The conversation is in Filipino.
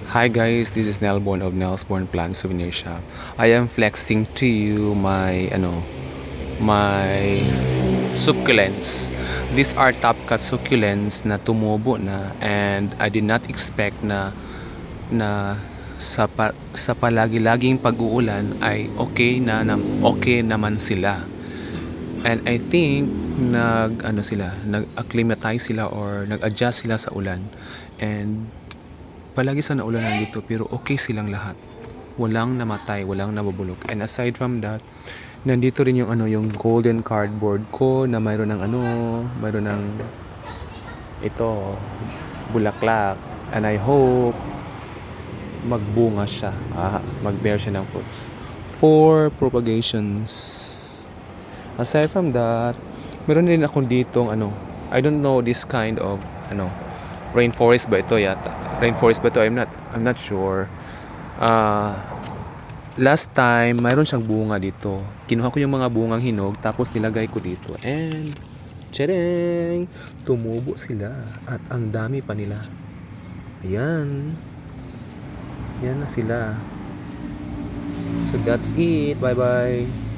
Hi guys, this is Nelborn of Nelsborn Plant Souvenir Shop. I am flexing to you my succulents. These are top cut succulents na tumubo na, and I did not expect na sa palagi-laging pag-uulan ay okay naman sila. And I think nag-acclimatize sila or nag-adjust sila sa ulan. And palagi sa naulanan dito pero okay silang lahat. Walang namatay, walang nabubulok. And aside from that, nandito rin yung golden cardboard ko na mayroon ng ito bulaklak, and I hope magbunga siya. Mag-bear siya ng fruits for propagations. Aside from that, meron din akong ditong I don't know this kind of rainforest ba ito yata? Rainforest ba ito? I'm not sure. Last time, mayroon siyang bunga dito. Kinuha ko yung mga bungang hinog, tapos nilagay ko dito. And, tadang! Tumubo sila. At ang dami pa nila. Ayan. Yan na sila. So, that's it. Bye-bye.